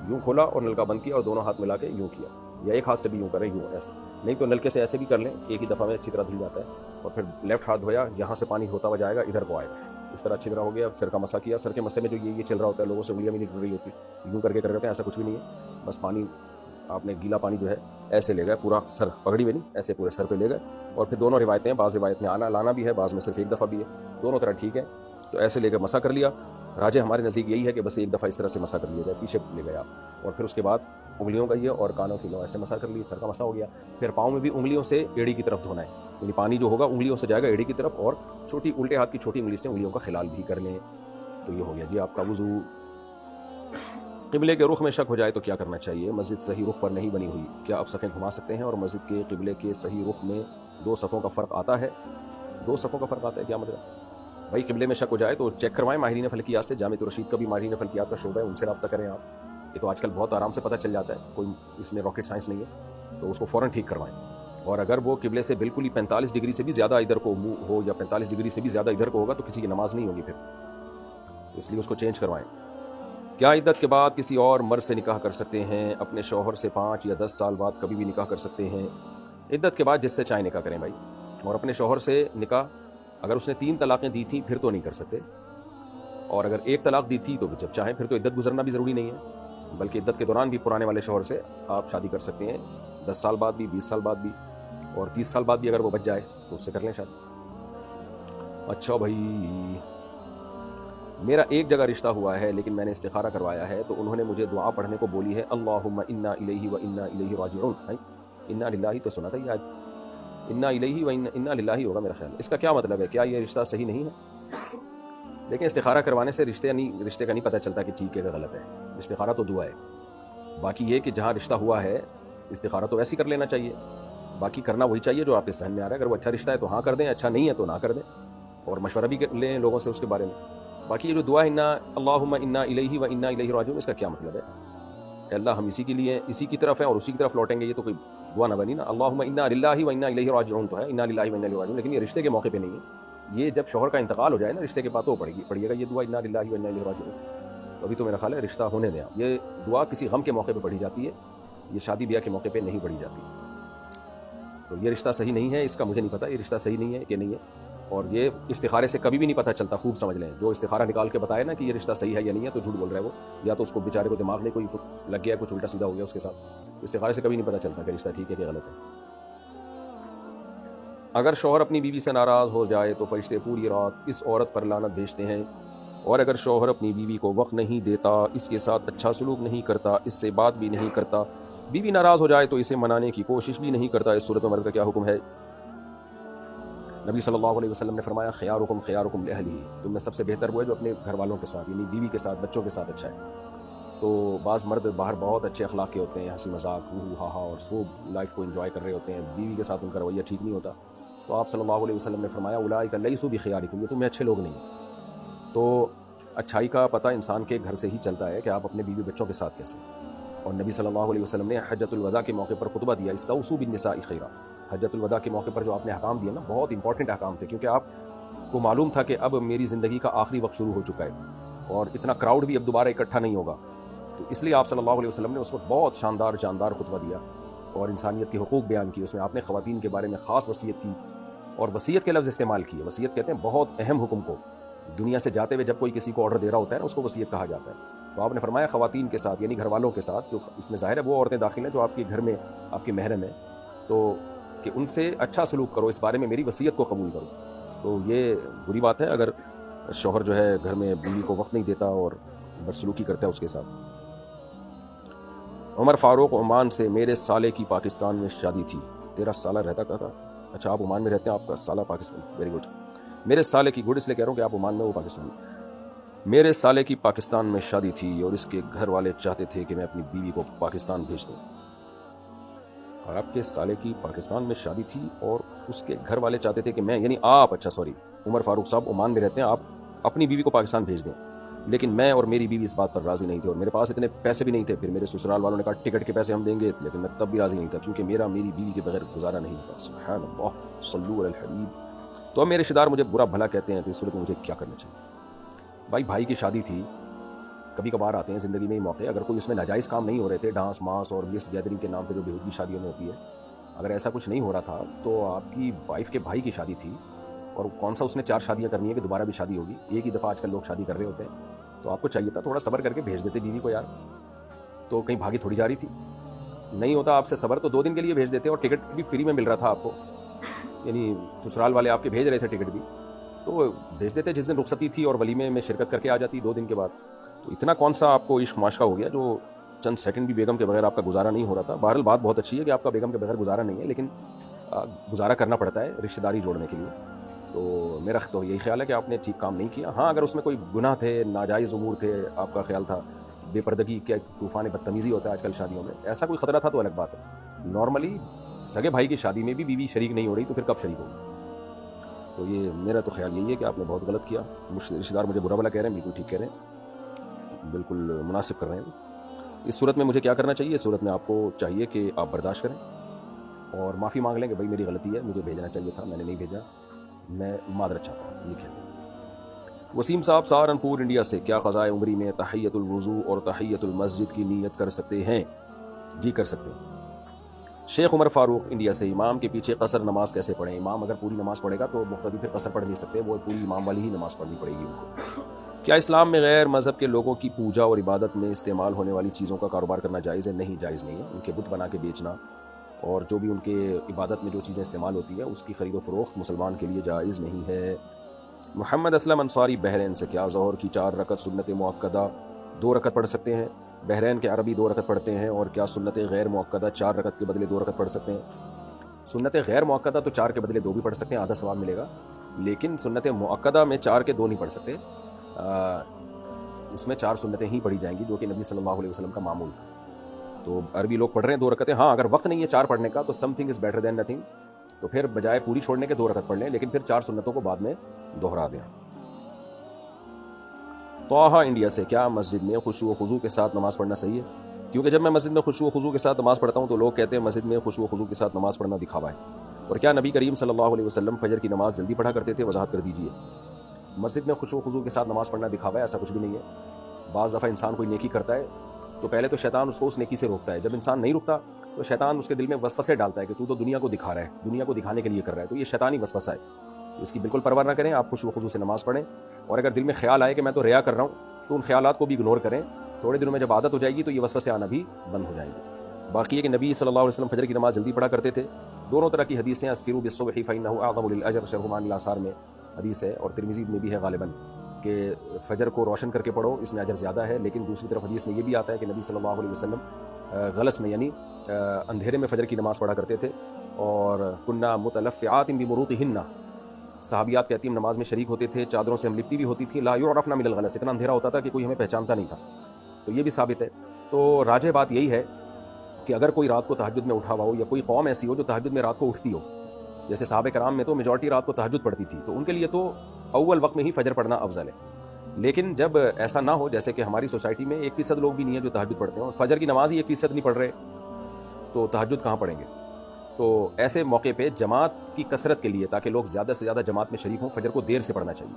یوں کھولا اور نلکا بند کیا اور دونوں ہاتھ ملا کے یوں کیا, یا ایک ہاتھ سے بھی یوں کریں, یوں ایسے نہیں تو نلکے سے ایسے بھی کر لیں, ایک ہی دفعہ میں اچھی طرح دھل جاتا ہے. اور پھر لیفٹ ہاتھ دھویا, یہاں سے پانی ہوتا ہوا جائے گا, ادھر کو آئے گا, اس طرح اچھی طرح ہو گیا. سر کا مسا کیا, سر کے مسے میں جو یہ چل رہا ہوتا ہے, لوگوں سے انگلیاں بھی نہیں ٹوٹ رہی ہوتی, یوں کر کے کر رہے ہوتے ہیں, ایسا کچھ بھی نہیں ہے. بس پانی آپ نے گیلا پانی جو ہے ایسے لے گئے, پورا سر پگڑی میں نہیں, ایسے پورے سر پہ لے گئے. اور پھر دونوں روایتیں ہیں, بعض روایت میں آنا لانا بھی ہے, بعض میں صرف ایک دفعہ بھی ہے, دونوں طرح ٹھیک ہے. تو ایسے لے کے مسا کر لیا. راجے ہمارے نزدیک یہی ہے کہ بس ایک دفعہ اس طرح سے مسا کر لیا جائے, پیچھے لے گئے آپ. اور پھر اس کے بعد انگلیوں کا یہ اور کانوں کی ایسے مسا کر لی, سر کا مسا ہو گیا. پھر پاؤں میں بھی انگلیوں سے ایڑی کی طرف دھونا ہے, یعنی پانی جو ہوگا انگلیوں سے جائے گا ایڑی کی طرف, اور چھوٹی الٹے ہاتھ کی چھوٹی انگلی سے انگلیوں کا خلال بھی کر لیں. تو یہ ہو گیا جی آپ کا وضو. قبلے کے رخ میں شک ہو جائے تو کیا کرنا چاہیے؟ مسجد صحیح رخ پر نہیں بنی ہوئی, کیا آپ صفیں گھما سکتے ہیں؟ اور مسجد کے قبلے کے صحیح رخ میں 2 صفوں کا فرق آتا ہے؟ 2 صفوں کا فرق آتا ہے, کیا مطلب بھائی؟ قبلے میں شک ہو جائے تو چیک کروائیں ماہرین فلکیات سے. جامع رشید کا بھی ماہرین فلکیات کا شعبہ ہے, ان سے رابطہ کریں آپ. یہ تو آج کل بہت آرام سے پتہ چل جاتا ہے, کوئی اس میں راکٹ سائنس نہیں ہے, تو اس کو فوراً ٹھیک کروائیں. اور اگر وہ قبلے سے بالکل ہی 45 ڈگری سے بھی زیادہ ادھر کو منہ ہو, یا 45 ڈگری سے بھی زیادہ ادھر کو ہوگا, تو کسی کی نماز نہیں ہوگی پھر, اس لیے اس کو چینج کروائیں. کیا عدت کے بعد کسی اور مرد سے نکاح کر سکتے ہیں؟ اپنے شوہر سے 5 یا 10 سال بعد کبھی بھی نکاح کر سکتے ہیں. عدت کے بعد جس سے چاہے نکاح کریں بھائی. اور اپنے شوہر سے نکاح اگر اس نے 3 طلاقیں دی تھیں پھر تو نہیں کر سکتے, اور اگر 1 طلاق دی تھی تو جب چاہیں پھر تو عدت گزرنا بھی ضروری نہیں ہے, بلکہ عدت کے دوران بھی پرانے والے شوہر سے آپ شادی کر سکتے ہیں, 10 سال بعد بھی, 20 سال بعد بھی, اور 30 سال بعد بھی اگر وہ بچ جائے تو اس سے کر لیں شادی. اچھا بھائی, میرا ایک جگہ رشتہ ہوا ہے لیکن میں نے استخارہ کروایا ہے, تو انہوں نے مجھے دعا پڑھنے کو بولی ہے, اللہم انا الیہ و انا الیہ راجعون. انا للہ تو سنا تھا یہ آج, انا الیہ و انا للہ ہوگا میرا خیال. اس کا کیا مطلب ہے؟ کیا یہ رشتہ صحیح نہیں ہے؟ لیکن استخارہ کروانے سے رشتے کا نہیں پتہ چلتا کہ ٹھیک ہے کہ غلط ہے. استخارہ تو دعا ہے. باقی یہ کہ جہاں رشتہ ہوا ہے استخارہ تو ویسے ہی کر لینا چاہیے, باقی کرنا وہی چاہیے جو آپ کے ذہن میں آ رہا ہے. اگر وہ اچھا رشتہ ہے تو ہاں کر دیں, اچھا نہیں ہے تو نہ کر دیں, اور مشورہ بھی لیں لوگوں سے اس کے بارے میں. باقی یہ جو دعا ہے انا اللہم انا الیہ و انا الیہ راجعون, اس کا کیا مطلب ہے؟ کہ اللہ ہم اسی کے لیے, اسی کی طرف ہیں اور اسی کی طرف لوٹیں گے, یہ تو کوئی دعا نہ بنی نا. اللہم انا للہ و انا الیہ راجعون تو ہے, انا للہ و انا الیہ راجعون, لیکن یہ رشتے کے موقع پہ نہیں ہے. یہ جب شوہر کا انتقال ہو جائے نا, رشتے کے بعد تو پڑھیے گا یہ دعا انا للہ و انا الیہ راجعون. تو ابھی تو میرا خیال ہے رشتہ ہونے دیں. یہ دعا کسی غم کے موقع پہ پڑھی جاتی ہے, یہ شادی بیاہ کے موقع پہ نہیں پڑھی جاتی. تو یہ رشتہ صحیح نہیں ہے, اس کا مجھے نہیں پتا یہ رشتہ صحیح نہیں ہے کہ نہیں ہے. اور یہ استخارے سے کبھی بھی نہیں پتہ چلتا, خوب سمجھ لیں. جو استخارہ نکال کے بتائے نا کہ یہ رشتہ صحیح ہے یا نہیں ہے, تو جھوٹ بول رہا ہے وہ, یا تو اس کو بیچارے کو دماغ میں کوئی لگ گیا, کچھ الٹا سیدھا ہو گیا اس کے ساتھ. استخارے سے کبھی نہیں پتہ چلتا کہ رشتہ ٹھیک ہے کہ غلط ہے. اگر شوہر اپنی بیوی سے ناراض ہو جائے تو فرشتے پوری رات اس عورت پر لعنت بھیجتے ہیں, اور اگر شوہر اپنی بیوی کو وقت نہیں دیتا, اس کے ساتھ اچھا سلوک نہیں کرتا, اس سے بات بھی نہیں کرتا, بیوی ناراض ہو جائے تو اسے منانے کی کوشش بھی نہیں کرتا, اس صورت میں مرد کا کیا حکم ہے؟ نبی صلی اللہ علیہ وسلم نے فرمایا خیارکم خیارکم لأہلہ, تم میں سب سے بہتر وہ ہے جو اپنے گھر والوں کے ساتھ, یعنی بیوی کے ساتھ, بچوں کے ساتھ اچھا ہے. تو بعض مرد باہر بہت اچھے اخلاق کے ہوتے ہیں, ہنسی مذاق ہا ہا اور خوب لائف کو انجوائے کر رہے ہوتے ہیں, بیوی کے ساتھ ان کا رویہ ٹھیک نہیں ہوتا. تو آپ صلی اللہ علیہ وسلم نے فرمایا اولئک لیسوا بخیارکم, یہ تم میں اچھے لوگ نہیں. تو اچھائی کا پتہ انسان کے گھر سے ہی چلتا ہے کہ آپ اپنے بیوی بچوں کے ساتھ کیسے. اور نبی صلی اللہ علیہ وسلم نے حجۃ الوداع کے موقع پر خطبہ دیا, استوصوا بالنساء خیرا. حجۃ الوداع کے موقع پر جو آپ نے احکام دیا نا, بہت امپورٹنٹ احکام تھے, کیونکہ آپ کو معلوم تھا کہ اب میری زندگی کا آخری وقت شروع ہو چکا ہے اور اتنا کراؤڈ بھی اب دوبارہ اکٹھا نہیں ہوگا. تو اس لیے آپ صلی اللہ علیہ وسلم نے اس وقت بہت شاندار خطبہ دیا اور انسانیت کے حقوق بیان کی. اس میں آپ نے خواتین کے بارے میں خاص وصیت کی, اور وصیت کے لفظ استعمال کیے. وصیت کہتے ہیں بہت اہم حکم کو, دنیا سے جاتے ہوئے جب کوئی کسی کو آرڈر دے رہا ہوتا ہے نا, اس کو وصیت کہا جاتا ہے. تو آپ نے فرمایا خواتین کے ساتھ, یعنی گھر والوں کے ساتھ, جو اس میں ظاہر ہے وہ عورتیں داخل ہیں جو آپ کے گھر میں آپ کی محرم ہیں, تو کہ ان سے اچھا سلوک کرو, اس بارے میں میری وصیت کو قبول کرو. تو یہ بری بات ہے اگر شوہر جو ہے گھر میں بیوی کو وقت نہیں دیتا اور بس سلوکی کرتا ہے اس کے ساتھ. عمر فاروق عمان سے، میرے سالے کی پاکستان میں شادی تھی. تیرا سالہ رہتا کہاں تھا؟ اچھا آپ عمان میں رہتے ہیں، آپ کا سالہ پاکستان. Very good. میرے سالے کی، گڈ اس لیے کہہ رہا ہوں کہ آپ عمان میں، وہ پاکستان میں. میرے سالے کی پاکستان میں شادی تھی اور اس کے گھر والے چاہتے تھے کہ میں اپنی بیوی کو پاکستان بھیج دوں. آپ کے سالے کی پاکستان میں شادی تھی اور اس کے گھر والے چاہتے تھے کہ میں، یعنی آپ، اچھا سوری، عمر فاروق صاحب عمان میں رہتے ہیں، آپ اپنی بیوی کو پاکستان بھیج دیں. لیکن میں اور میری بیوی اس بات پر راضی نہیں تھے اور میرے پاس اتنے پیسے بھی نہیں تھے. پھر میرے سسرال والوں نے کہا ٹکٹ کے پیسے ہم دیں گے، لیکن میں تب بھی راضی نہیں تھا کیونکہ میری بیوی کے بغیر گزارا نہیں ہوتا. سبحان اللہ، صلو علی الحبیب. تو اب میرے رشتہ دار مجھے برا بھلا کہتے ہیں، تو اس صورت میں مجھے کیا کرنا چاہیے؟ بھائی کی شادی تھی، کبھی کبھار آتے ہیں زندگی میں یہ موقع، اگر کوئی اس میں ناجائز کام نہیں ہو رہے تھے، ڈانس ماس اور مس گیدرنگ کے نام پہ جو بےہودگی شادیوں میں ہوتی ہے، اگر ایسا کچھ نہیں ہو رہا تھا تو آپ کی وائف کے بھائی کی شادی تھی، اور کون سا اس نے 4 شادیاں کرنی ہے کہ دوبارہ بھی شادی ہوگی؟ ایک ہی دفعہ آج کل لوگ شادی کر رہے ہوتے ہیں. تو آپ کو چاہیے تھا تھوڑا صبر کر کے بھیج دیتے بیوی کو یار. تو کہیں بھاگی تھوڑی جا رہی تھی؟ نہیں ہوتا آپ سے صبر تو 2 دن کے لیے بھیج دیتے اور ٹکٹ بھی فری میں مل رہا تھا آپ کو، یعنی سسرال والے آپ کے بھیج رہے تھے ٹکٹ بھی، تو بھیج دیتے جس دن رخصتی تھی اور ولیمے میں شرکت کر کے آ جاتی 2 دن کے بعد. تو اتنا کون سا آپ کو عشق معاشقہ ہو گیا جو چند سیکنڈ بھی بیگم کے بغیر آپ کا گزارا نہیں ہو رہا تھا؟ بہرحال بات بہت اچھی ہے کہ آپ کا بیگم کے بغیر گزارا نہیں ہے، لیکن گزارا کرنا پڑتا ہے رشتہ داری جوڑنے کے لیے. تو میرا تو یہی خیال ہے کہ آپ نے ٹھیک کام نہیں کیا. ہاں اگر اس میں کوئی گناہ تھے، ناجائز امور تھے، آپ کا خیال تھا، بے پردگی کیا طوفان بدتمیزی ہوتا ہے آج کل شادیوں میں، ایسا کوئی خطرہ تھا تو الگ بات ہے. نارملی سگے بھائی کی شادی میں بھی بیوی شریک نہیں ہو رہی تو پھر کب شریک ہوگی؟ تو یہ میرا تو خیال یہی ہے کہ آپ نے بہت غلط کیا. رشتہ دار مجھے برا بھلا کہہ رہے ہیں، بالکل ٹھیک کہہ رہے ہیں، بالکل مناسب کر رہے ہیں. اس صورت میں مجھے کیا کرنا چاہیے؟ اس صورت میں آپ کو چاہیے کہ آپ برداشت کریں اور معافی مانگ لیں کہ بھائی میری غلطی ہے، مجھے بھیجنا چاہیے تھا، میں نے نہیں بھیجا، میں معذرت چاہتا ہوں، یہ کہتے ہیں. وسیم صاحب سہارنپور انڈیا سے، کیا قضائے عمری میں تحیت الوضو اور تحیت المسجد کی نیت کر سکتے ہیں؟ جی کر سکتے ہیں. شیخ عمر فاروق انڈیا سے، امام کے پیچھے قصر نماز کیسے پڑھیں؟ امام اگر پوری نماز پڑھے گا تو مقتدی پھر قصر پڑھ نہیں سکتے، وہ پوری امام والی ہی نماز پڑھنی پڑے گی ان کو. کیا اسلام میں غیر مذہب کے لوگوں کی پوجا اور عبادت میں استعمال ہونے والی چیزوں کا کاروبار کرنا جائز ہے؟ نہیں، جائز نہیں ہے. ان کے بت بنا کے بیچنا اور جو بھی ان کے عبادت میں جو چیزیں استعمال ہوتی ہیں اس کی خرید و فروخت مسلمان کے لیے جائز نہیں ہے. محمد اسلم انصاری بحرین سے، کیا ظہر کی 4 رکعت سنت مؤکدہ 2 رکعت پڑھ سکتے ہیں؟ بحرین کے عربی 2 رکعت پڑھتے ہیں، اور کیا سنت غیر مؤکدہ 4 رکعت کے بدلے 2 رکعت پڑھ سکتے ہیں؟ سنت غیر مؤکدہ تو 4 کے بدلے 2 بھی پڑھ سکتے ہیں، آدھا ثواب ملے گا. لیکن سنت مؤکدہ میں 4 کے 2 نہیں پڑھ سکتے، اس میں 4 سنتیں ہی پڑھی جائیں گی جو کہ نبی صلی اللہ علیہ وسلم کا معمول تھا. تو عربی لوگ پڑھ رہے ہیں 2 رکعتیں. ہاں اگر وقت نہیں ہے 4 پڑھنے کا تو some thing is better than nothing, تو پھر بجائے پوری چھوڑنے کے 2 رکعت پڑھ لیں، لیکن پھر 4 سنتوں کو بعد میں دوہرا دیں. توحا انڈیا سے، کیا مسجد میں خشوع و خضوع کے ساتھ نماز پڑھنا صحیح ہے؟ کیونکہ جب میں مسجد میں خشوع و خضوع کے ساتھ نماز پڑھتا ہوں تو لوگ کہتے ہیں مسجد میں خشوع و خضوع کے ساتھ نماز پڑھنا دکھاوا ہے. اور کیا نبی کریم صلی اللہ علیہ وسلم فجر کی نماز جلدی پڑھا کرتے تھے؟ وضاحت کر دیجیے. مسجد میں خشوع و خضوع کے ساتھ نماز پڑھنا دکھاوا ہے؟ ایسا کچھ بھی نہیں ہے. بعض دفعہ انسان کوئی نیکی کرتا ہے تو پہلے تو شیطان اس کو اس نیکی سے روکتا ہے. جب انسان نہیں رکتا تو شیطان اس کے دل میں وسوسے ڈالتا ہے کہ تو دنیا کو دکھا رہا ہے، دنیا کو دکھانے کے لیے کر رہا ہے. تو یہ شیطانی وسوسہ ہے، اس کی بالکل پرواہ نہ کریں. آپ خشوع و خضوع سے نماز پڑھیں، اور اگر دل میں خیال آئے کہ میں تو ریا کر رہا ہوں تو ان خیالات کو بھی اگنور کریں. تھوڑے دنوں میں جب عادت ہو جائے گی تو یہ وسوسے آنا بھی بند ہو جائیں گے. باقی ہے کہ نبی صلی اللہ علیہ وسلم فجر کی نماز جلدی پڑھا کرتے تھے. دونوں طرح کی حدیثیں، اسفروا بالصبح فإنه أعظم للأجر، شرح معانی الآثار میں حدیث ہے، اور ترمذی میں بھی ہے غالباً کہ فجر کو روشن کر کے پڑھو، اس میں اجر زیادہ ہے. لیکن دوسری طرف حدیث میں یہ بھی آتا ہے کہ نبی صلی اللہ علیہ وسلم غلس میں، یعنی اندھیرے میں فجر کی نماز پڑھا کرتے تھے. اور کنا متلفعات بمروطہن، صحابیات کہتی ہیں نماز میں شریک ہوتے تھے، چادروں سے ہم لپٹی بھی ہوتی تھی. لا یعرفن من الغلس، اتنا اندھیرا ہوتا تھا کہ کوئی ہمیں پہچانتا نہیں تھا. تو یہ بھی ثابت ہے. تو راجح بات یہی ہے کہ اگر کوئی رات کو تہجد میں اٹھا ہوا ہو، یا کوئی قوم ایسی ہو جو تہجد میں رات کو اٹھتی ہو، جیسے صحابہ کرام میں تو میجورٹی رات کو تہجد پڑھتی تھی، تو ان کے لیے تو اول وقت میں ہی فجر پڑھنا افضل ہے. لیکن جب ایسا نہ ہو، جیسے کہ ہماری سوسائٹی میں 1% لوگ بھی نہیں ہیں جو تہجد پڑھتے ہیں، فجر کی نماز ہی 1% نہیں پڑھ رہے، تو تہجد کہاں پڑھیں گے؟ تو ایسے موقع پہ جماعت کی کثرت کے لیے، تاکہ لوگ زیادہ سے زیادہ جماعت میں شریک ہوں، فجر کو دیر سے پڑھنا چاہیے.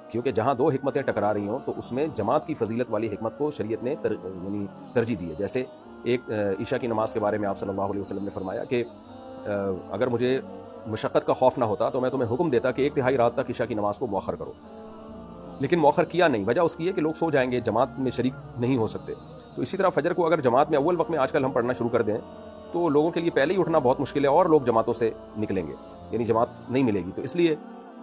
کیونکہ جہاں 2 حکمتیں ٹکرا رہی ہوں تو اس میں جماعت کی فضیلت والی حکمت کو شریعت نے ترجیح دی ہے. جیسے ایک عشاء کی نماز کے بارے میں آپ صلی اللہ علیہ وسلم نے فرمایا کہ اگر مجھے مشقت کا خوف نہ ہوتا تو میں تمہیں حکم دیتا کہ 1/3 رات تک عشاء کی نماز کو مؤخر کرو. لیکن مؤخر کیا نہیں. وجہ اس کی ہے کہ لوگ سو جائیں گے، جماعت میں شریک نہیں ہو سکتے. تو اسی طرح فجر کو اگر جماعت میں اول وقت میں آج کل ہم پڑھنا شروع کر دیں تو لوگوں کے لیے پہلے ہی اٹھنا بہت مشکل ہے، اور لوگ جماعتوں سے نکلیں گے، یعنی جماعت نہیں ملے گی. تو اس لیے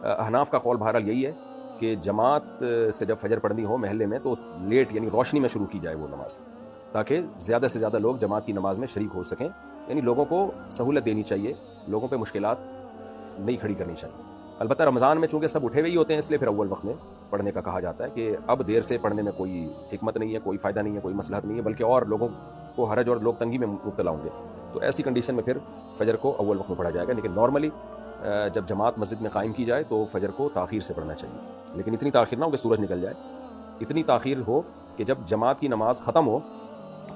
احناف کا قول بہرحال یہی ہے کہ جماعت سے جب فجر پڑھنی ہو محلے میں تو لیٹ، یعنی روشنی میں شروع کی جائے وہ نماز، تاکہ زیادہ سے زیادہ لوگ جماعت کی نماز میں شریک ہو سکیں. یعنی لوگوں کو سہولت دینی چاہیے, لوگوں پہ مشکلات نہیں کھڑی کرنی چاہیے. البتہ رمضان میں چونکہ سب اٹھے ہوئے ہی ہوتے ہیں, اس لیے پھر اول وقت میں پڑھنے کا کہا جاتا ہے کہ اب دیر سے پڑھنے میں کوئی حکمت نہیں ہے, کوئی فائدہ نہیں ہے, کوئی مصلحت نہیں ہے, بلکہ اور لوگوں کو حرج اور لوگ تنگی میں مبتلا ہوں گے. تو ایسی کنڈیشن میں پھر فجر کو اول وقت میں پڑھا جائے گا. لیکن نارملی جب جماعت مسجد میں قائم کی جائے تو فجر کو تاخیر سے پڑھنا چاہیے, لیکن اتنی تاخیر نہ ہو کہ سورج نکل جائے, اتنی تاخیر ہو کہ جب جماعت کی نماز ختم ہو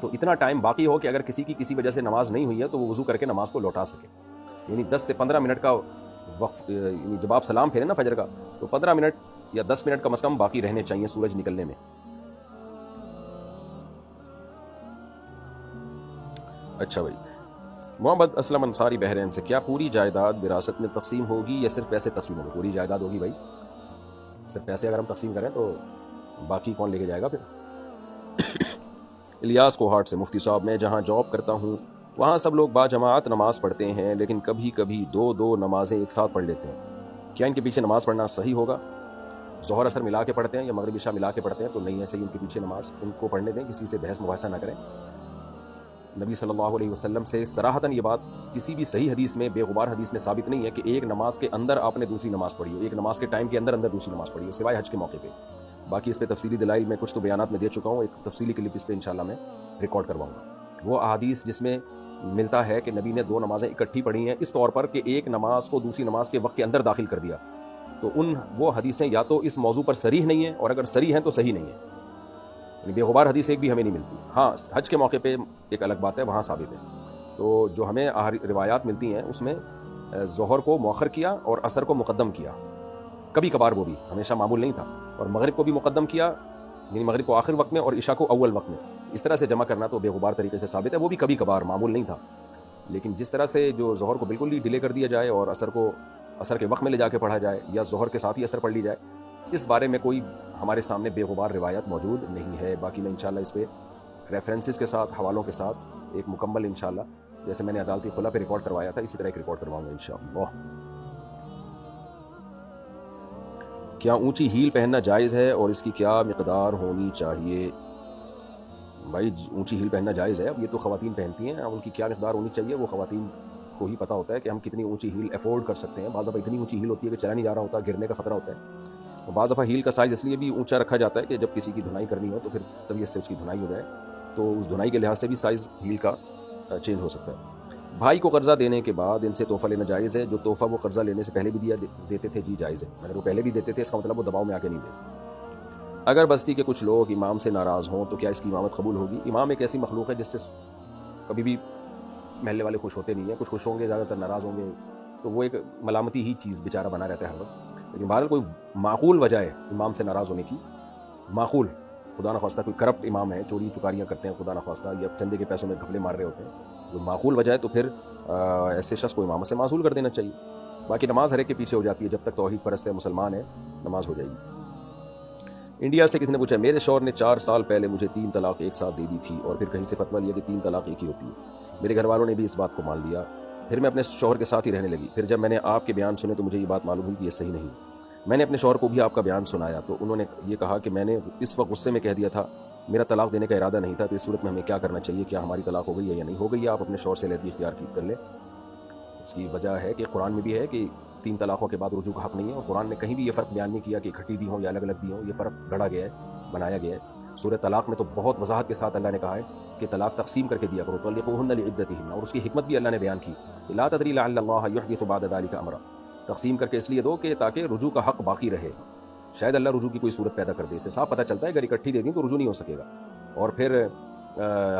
تو اتنا ٹائم باقی ہو کہ اگر کسی کی کسی وجہ سے نماز نہیں ہوئی ہے تو وہ وضو کر کے نماز کو لوٹا سکے. یعنی 10 سے 15 منٹ کا وقت, یعنی جب آپ سلام پھیریں نا فجر کا, تو 15 منٹ یا 10 منٹ کم از کم باقی رہنے چاہیے سورج نکلنے میں. اچھا بھائی, محمد اسلم انصاری بحرین سے, کیا پوری جائیداد وراثت میں تقسیم ہوگی یا صرف پیسے تقسیم ہوگی؟ پوری جائیداد ہوگی بھائی, صرف پیسے اگر ہم تقسیم کریں تو باقی کون لے کے جائے گا پھر. الیاس کوہاٹ سے, مفتی صاحب میں جہاں جاب کرتا ہوں وہاں سب لوگ با جماعت نماز پڑھتے ہیں, لیکن کبھی کبھی دو نمازیں ایک ساتھ پڑھ لیتے ہیں. کیا ان کے پیچھے نماز پڑھنا صحیح ہوگا؟ ظہر اثر ملا کے پڑھتے ہیں یا مغرب عشاء ملا کے پڑھتے ہیں؟ تو نہیں ہے صحیح ان کے پیچھے نماز, ان کو پڑھنے دیں, کسی سے بحث مباحثہ نہ کریں. نبی صلی اللہ علیہ وسلم سے صراحتاً یہ بات کسی بھی صحیح حدیث میں, بے غبار حدیث میں ثابت نہیں ہے کہ ایک نماز کے اندر آپ نے دوسری نماز پڑھی ہو, ایک نماز کے ٹائم کے اندر دوسری نماز پڑھی ہو, سوائے حج کے موقع پہ. باقی اس پہ تفصیلی دلائل میں کچھ تو بیانات میں دے چکا ہوں, ایک تفصیلی کلپ اس پہ انشاءاللہ میں ریکارڈ کرواؤں گا. وہ احادیث جس میں ملتا ہے کہ نبی نے 2 نمازیں اکٹھی پڑھی ہیں اس طور پر کہ ایک نماز کو دوسری نماز کے وقت کے اندر داخل کر دیا, تو وہ حدیثیں یا تو اس موضوع پر صریح نہیں ہیں, اور اگر صریح ہیں تو صحیح نہیں ہے. یعنی بے غبار حدیث ایک بھی ہمیں نہیں ملتی. ہاں حج کے موقع پہ ایک الگ بات ہے, وہاں ثابت ہے. تو جو ہمیں روایات ملتی ہیں اس میں ظہر کو مؤخر کیا اور عصر کو مقدم کیا, کبھی کبھار, وہ بھی ہمیشہ معمول نہیں تھا, اور مغرب کو بھی مقدم کیا, یعنی مغرب کو آخر وقت میں اور عشاء کو اول وقت میں. اس طرح سے جمع کرنا تو بے غبار طریقے سے ثابت ہے, وہ بھی کبھی کبھار, معمول نہیں تھا. لیکن جس طرح سے جو ظہر کو بالکل ہی ڈیلے کر دیا جائے اور عصر کو عصر کے وقت میں لے جا کے پڑھا جائے, یا ظہر کے ساتھ ہی عصر پڑھ لی جائے, اس بارے میں کوئی ہمارے سامنے بے غبار روایت موجود نہیں ہے. باقی میں انشاءاللہ اس پہ ریفرنسز کے ساتھ, حوالوں کے ساتھ ایک مکمل انشاءاللہ, جیسے میں نے عدالتی خلا پہ ریکارڈ کروایا تھا, اسی طرح ایک ریکارڈ کرواؤں گا انشاءاللہ. کیا اونچی ہیل پہننا جائز ہے اور اس کی کیا مقدار ہونی چاہیے؟ بھائی اونچی ہیل پہننا جائز ہے, اب یہ تو خواتین پہنتی ہیں, اب ان کی کیا مقدار ہونی چاہیے وہ خواتین کو ہی پتہ ہوتا ہے کہ ہم کتنی اونچی ہیل افورڈ کر سکتے ہیں. بعض دفعہ اتنی اونچی ہیل ہوتی ہے کہ چلا نہیں جا رہا ہوتا, گرنے کا خطرہ ہوتا ہے. بعض دفعہ ہیل کا سائز اس لیے بھی اونچا رکھا جاتا ہے کہ جب کسی کی دھنائی کرنی ہو تو پھر طبیعت سے اس کی دھنائی ہو جائے, تو اس دھنائی کے لحاظ سے بھی سائز ہیل کا چینج ہو سکتا ہے. بھائی کو قرضہ دینے کے بعد ان سے تحفہ لینا جائز ہے؟ جو تحفہ وہ قرضہ لینے سے پہلے بھی دیتے تھے, جی جائز ہے. اگر وہ پہلے بھی دیتے تھے اس کا مطلب وہ دباؤ میں آ کے نہیں دیتے. اگر بستی کے کچھ لوگ امام سے ناراض ہوں تو کیا اس کی امامت قبول ہوگی؟ امام ایک ایسی مخلوق ہے جس سے کبھی بھی محلے والے خوش ہوتے نہیں ہیں, کچھ خوش ہوں گے, زیادہ تر ناراض ہوں گے, تو وہ ایک ملامتی ہی چیز بیچارہ بنا رہتا ہے ہر وقت. لیکن بہرحال کوئی معقول وجہ ہے امام سے ناراض ہونے کی, معقول, خدا نخواستہ کوئی کرپٹ امام ہے, چوری چکاریاں کرتے ہیں خدا نخواستہ, یا چندے کے پیسوں میں گھپلے مار رہے ہوتے ہیں, جو معقول وجہ ہے تو پھر ایسے شخص کو امامت سے معزول کر دینا چاہیے. باقی نماز ہر ایک کے پیچھے ہو جاتی ہے, جب تک توحید پرست ہے, مسلمان ہے, نماز ہو جائے گی. انڈیا سے کسی نے پوچھا, میرے شوہر نے 4 سال پہلے مجھے 3 طلاق ایک ساتھ دے دی تھی, اور پھر کہیں سے فتویٰ لیا کہ 3 طلاق ایک ہی ہوتی ہے. میرے گھر والوں نے بھی اس بات کو مان لیا, پھر میں اپنے شوہر کے ساتھ ہی رہنے لگی. پھر جب میں نے آپ کے بیان سنے تو مجھے یہ بات معلوم ہوئی کہ یہ صحیح نہیں. میں نے اپنے شوہر کو بھی آپ کا بیان سنایا تو انہوں نے یہ کہا کہ میں نے اس وقت غصے میں کہہ دیا تھا, میرا طلاق دینے کا ارادہ نہیں تھا. تو اس صورت میں ہمیں کیا کرنا چاہیے؟ کیا ہماری طلاق ہو گئی ہے یا نہیں ہو گئی ہے؟ آپ اپنے شوہر سے علیحدگی اختیار کر لیں. اس کی وجہ ہے کہ قرآن میں بھی ہے کہ 3 طلاقوں کے بعد رجوع کا حق نہیں ہے, اور قرآن نے کہیں بھی یہ فرق بیان نہیں کیا کہ اکٹھی دی ہوں یا الگ الگ دی ہوں. یہ فرق گھڑا گیا ہے, بنایا گیا ہے. سورہ طلاق میں تو بہت وضاحت کے ساتھ اللہ نے کہا ہے کہ طلاق تقسیم کر کے دیا کرو, طلقوهن لعدتهن, اور اس کی حکمت بھی اللہ نے بیان کی, لا تدری لعل اللہ یحدث بعد ذلك امرا. تقسیم کر کے اس لیے دو کہ تاکہ رجوع کا حق باقی رہے, شاید اللہ رجوع کی کوئی صورت پیدا کر دے. اس سے صاف پتہ چلتا ہے اگر اکٹھی دے دیں تو رجوع نہیں ہو سکے گا. اور پھر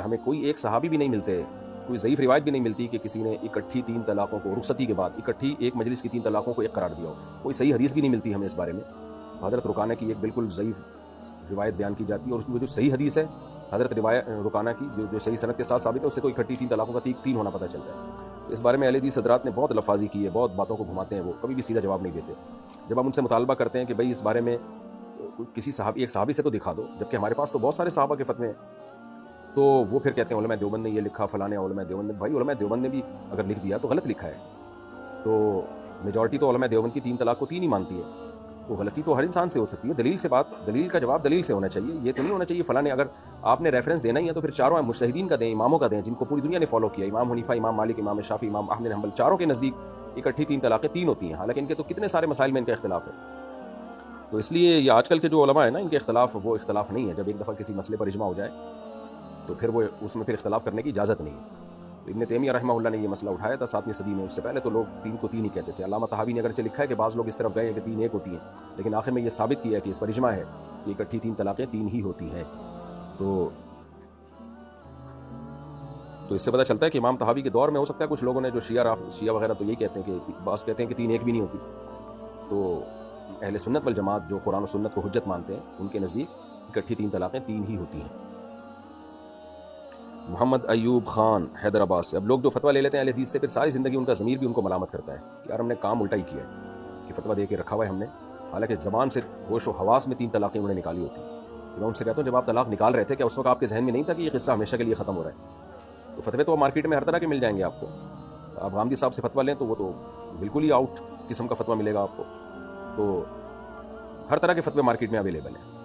ہمیں کوئی ایک صحابی بھی نہیں ملتے, کوئی ضعیف روایت بھی نہیں ملتی کہ کسی نے اکٹھی 3 طلاقوں کو رخصتی کے بعد اکٹھی ایک مجلس کی 3 طلاقوں کو ایک قرار دیا ہو. کوئی صحیح حدیث بھی نہیں ملتی ہمیں اس بارے میں. حضرت رکانہ کی ایک بالکل ضعیف روایت بیان کی جاتی ہے, اور اس میں جو صحیح حدیث ہے حضرت رکانہ کی جو صحیح سند کے ساتھ ثابت ہے, اس سے تو اکٹھی 3 طلاقوں کا 3 ہونا پتہ چلتا ہے. اس بارے میں اہل حدیث حضرات نے بہت لفاظی کی ہے, بہت باتوں کو گھماتے ہیں, وہ کبھی بھی سیدھا جواب نہیں دیتے. جب ہم ان سے مطالبہ کرتے ہیں کہ بھائی اس بارے میں کسی ایک صحابی سے تو دکھا دو, جبکہ ہمارے پاس تو بہت سارے صحابہ کے فتوے ہیں, تو وہ پھر کہتے ہیں علماء دیوبند نے یہ لکھا, فلانے علماء دیوبند نے. بھائی علماء دیوبند نے بھی اگر لکھ دیا تو غلط لکھا ہے. تو میجورٹی تو علماء دیوبند کی 3 طلاق کو 3 ہی مانتی ہے. تو غلطی تو ہر انسان سے ہو سکتی ہے. دلیل کا جواب دلیل سے ہونا چاہیے. یہ تو نہیں ہونا چاہیے فلاں نے, اگر آپ نے ریفرنس دینا ہی ہے تو پھر چاروں مجتہدین کا دیں, اماموں کا دیں, جن کو پوری دنیا نے فالو کیا. امام حنیفہ, امام مالک, امام شافعی, امام احمد بن حنبل, چاروں کے نزدیک اکٹھی 3 طلاقیں 3 ہوتی ہیں, حالانکہ ان کے تو کتنے سارے مسائل میں ان کا اختلاف ہے. تو اس لیے یہ آج کل کے جو علماء ہیں نا, ان کے اختلاف وہ اختلاف نہیں ہے. جب ایک دفعہ کسی مسئلے پر اجماع ہو جائے تو پھر وہ اس میں پھر اختلاف کرنے کی اجازت نہیں ہے. ابن تیمیہ رحمہ اللہ نے یہ مسئلہ اٹھایا تھا 7ویں صدی میں. اس سے پہلے تو لوگ 3 کو 3 ہی کہتے تھے. علامہ طحاوی نے اگرچہ لکھا ہے کہ بعض لوگ اس طرف گئے کہ 3 ایک ہوتی ہیں, لیکن آخر میں یہ ثابت کیا ہے کہ اس پر اجماع ہے کہ اکٹھی 3 طلاقیں 3 ہی ہوتی ہیں. تو اس سے پتہ چلتا ہے کہ امام طحاوی کے دور میں ہو سکتا ہے کچھ لوگوں نے, جو شیعہ وغیرہ تو یہی کہتے ہیں کہ بعض کہتے ہیں کہ 3 ایک بھی نہیں ہوتی. تو اہل سنت والجماعت جو قرآن و سنت کو حجت مانتے ہیں, ان کے نزدیک اکٹھی 3 طلاقیں 3 ہی ہوتی ہیں. محمد ایوب خان حیدرآباد سے. اب لوگ جو فتویٰ لے لیتے ہیں اہل حدیث سے, پھر ساری زندگی ان کا ضمیر بھی ان کو ملامت کرتا ہے کہ یار ہم نے کام الٹا ہی کیا ہے کہ فتویٰ دے کے رکھا ہوا ہے ہم نے, حالانکہ زبان سے ہوش و حواس میں 3 طلاقیں انہوں نے نکالی ہوتی. میں ان سے کہتا ہوں جب آپ طلاق نکال رہے تھے کیا اس وقت آپ کے ذہن میں نہیں تھا کہ یہ قصہ ہمیشہ کے لیے ختم ہو رہا ہے؟ تو فتوے تو مارکیٹ میں ہر طرح کے مل جائیں گے آپ کو. آپ غامدی صاحب سے فتویٰ لیں تو وہ تو بالکل ہی آؤٹ قسم کا فتویٰ ملے گا آپ کو. تو ہر طرح کے فتوے مارکیٹ میں اویلیبل ہیں.